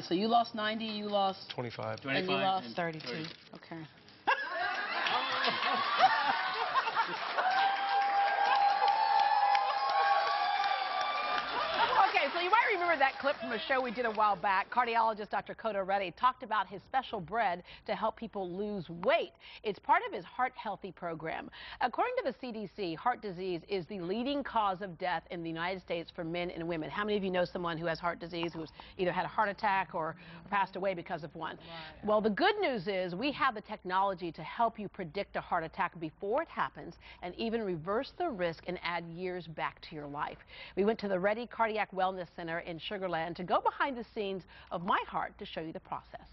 So you lost 90, you lost 25. 25 and you lost and 32. 30. Okay. Okay, so you might remember that clip from a show we did a while back. Cardiologist Dr. Kota Reddy talked about his special bread to help people lose weight. It's part of his Heart Healthy program. According to the CDC, heart disease is the leading cause of death in the United States for men and women. How many of you know someone who has heart disease who's either had a heart attack or passed away because of one? Right. Well, the good news is we have the technology to help you predict a heart attack before it happens and even reverse the risk and add years back to your life. We went to the Reddy Cardiac Wellness Center in Sugar Land to go behind the scenes of my heart to show you the process.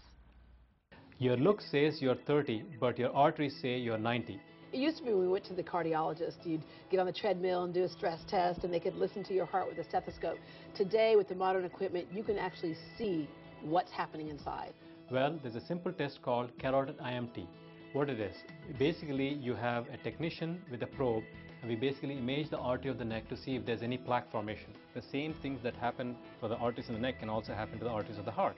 Your look says you're 30, but your arteries say you're 90. It used to be when we went to the cardiologist, you'd get on the treadmill and do a stress test, and they could listen to your heart with a stethoscope. Today, with the modern equipment, you can actually see what's happening inside. Well, there's a simple test called carotid IMT. What it is, basically you have a technician with a probe, and we basically image the artery of the neck to see if there's any plaque formation. The same things that happen for the arteries in the neck can also happen to the arteries of the heart.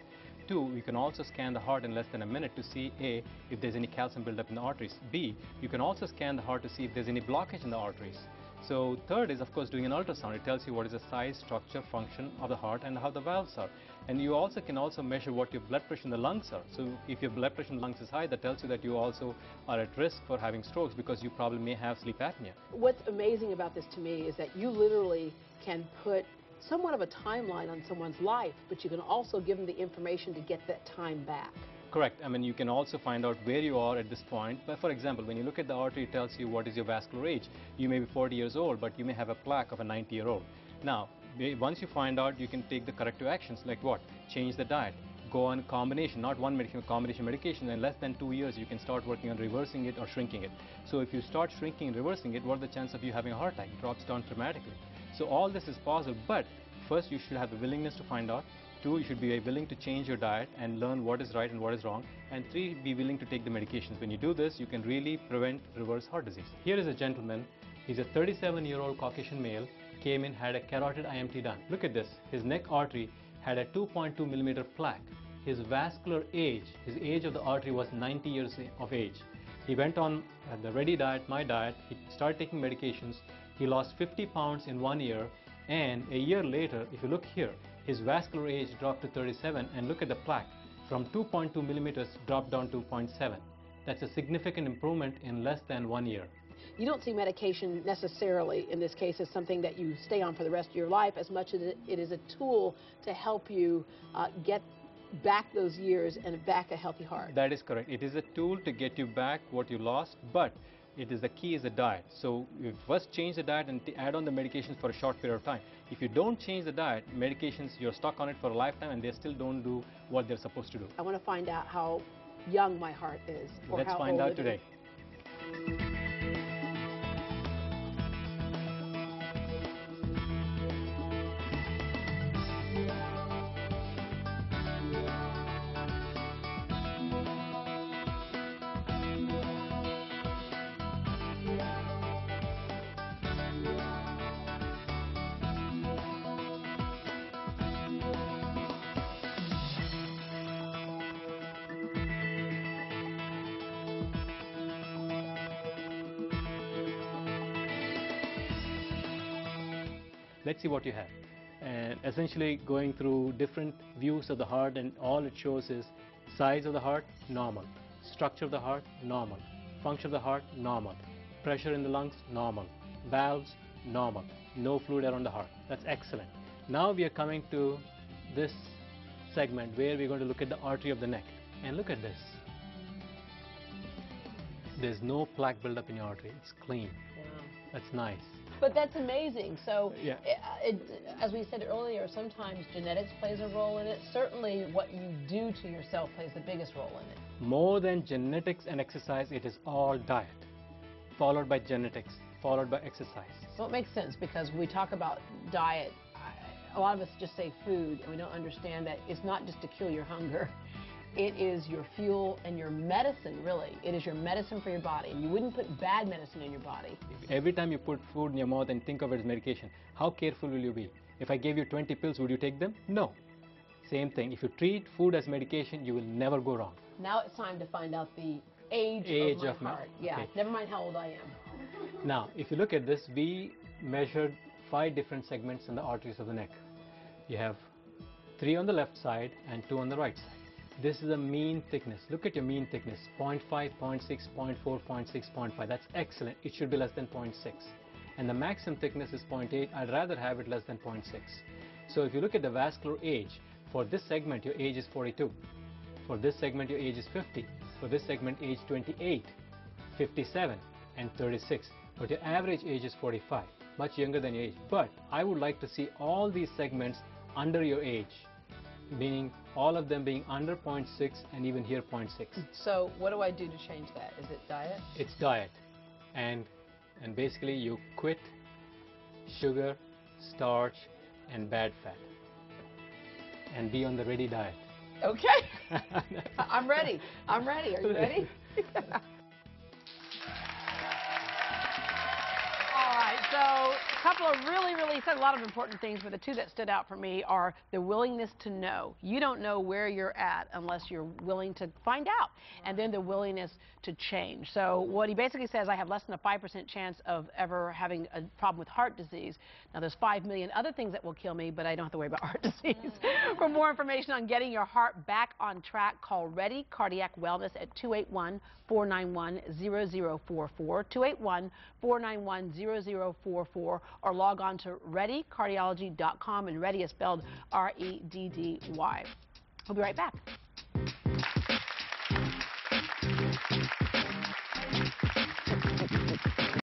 Two, we can also scan the heart in less than a minute to see A, if there's any calcium buildup in the arteries. B, you can also scan the heart to see if there's any blockage in the arteries. So third is, of course, doing an ultrasound. It tells you what is the size, structure, function of the heart and how the valves are. And you also can measure what your blood pressure in the lungs are. So if your blood pressure in the lungs is high, that tells you that you also are at risk for having strokes because you probably may have sleep apnea. What's amazing about this to me is that you literally can put somewhat of a timeline on someone's life, but you can also give them the information to get that time back. Correct. I mean, you can also find out where you are at this point. But for example, when you look at the artery, it tells you what is your vascular age. You may be 40 years old, but you may have a plaque of a 90-year-old. Now, once you find out, you can take the corrective actions like what? Change the diet. Go on combination, not one medication, combination medication. In less than 2 years, you can start working on reversing it or shrinking it. So if you start shrinking and reversing it, what are the chances of you having a heart attack? It drops down dramatically. So all this is possible, but first you should have the willingness to find out. Two, you should be willing to change your diet and learn what is right and what is wrong. And three, be willing to take the medications. When you do this, you can really prevent reverse heart disease. Here is a gentleman. He's a 37-year-old Caucasian male, came in, had a carotid IMT done. Look at this. His neck artery had a 2.2 millimeter plaque. His vascular age, his age of the artery was 90 years of age. He went on the Reddy diet, my diet. He started taking medications. He lost 50 pounds in 1 year. And a year later, if you look here, his vascular age dropped to 37, and look at the plaque. From 2.2 millimeters dropped down to 0.7. That's a significant improvement in less than 1 year. You don't see medication necessarily, in this case, as something that you stay on for the rest of your life, as much as it is a tool to help you get back those years and back a healthy heart. That is correct. It is a tool to get you back what you lost, but the key is the diet. So you first change the diet and add on the medications for a short period of time. If you don't change the diet, medications, you're stuck on it for a lifetime and they still don't do what they're supposed to do. I want to find out how young my heart is. Or Let's how find old out today. Let's see what you have. And essentially going through different views of the heart, and all it shows is size of the heart, normal. Structure of the heart, normal. Function of the heart, normal. Pressure in the lungs, normal. Valves, normal. No fluid around the heart. That's excellent. Now we are coming to this segment where we're going to look at the artery of the neck. And look at this. There's no plaque buildup in your artery. It's clean. Wow. That's nice. But that's amazing. So, yeah. As we said earlier, sometimes genetics plays a role in it. Certainly what you do to yourself plays the biggest role in it. More than genetics and exercise, it is all diet, followed by genetics, followed by exercise. Well, it makes sense because when we talk about diet, a lot of us just say food, and we don't understand that it's not just to kill your hunger. It is your fuel and your medicine, really. It is your medicine for your body. And you wouldn't put bad medicine in your body. Every time you put food in your mouth and think of it as medication, how careful will you be? If I gave you 20 pills, would you take them? No. Same thing. If you treat food as medication, you will never go wrong. Now it's time to find out the age of my heart. Yeah, okay. never mind how old I am. Now, if you look at this, we measured 5 different segments in the arteries of the neck. You have 3 on the left side and 2 on the right side. This is a mean thickness. Look at your mean thickness, 0.5, 0.6, 0.4, 0.6, 0.5. That's excellent. It should be less than 0.6. And the maximum thickness is 0.8. I'd rather have it less than 0.6. So if you look at the vascular age, for this segment, your age is 42. For this segment, your age is 50. For this segment, age 28, 57, and 36. But your average age is 45, much younger than your age. But I would like to see all these segments under your age, meaning all of them being under 0.6 and even here 0.6. So what do I do to change that? Is it diet? It's diet. And basically you quit sugar, starch, and bad fat. And be on the Reddy diet. Okay. I'm ready. I'm ready. Are you ready? All right, so a couple of really said a lot of important things, but the two that stood out for me are the willingness to know. You don't know where you're at unless you're willing to find out, and then the willingness to change. So what he basically says, I have less than a 5% chance of ever having a problem with heart disease. Now there's 5 million other things that will kill me, but I don't have to worry about heart disease. For more information on getting your heart back on track, call Reddy Cardiac Wellness at 281-491-0044, 281-491-0044, or log on to reddycardiology.com, and Reddy is spelled R-E-D-D-Y. We'll be right back.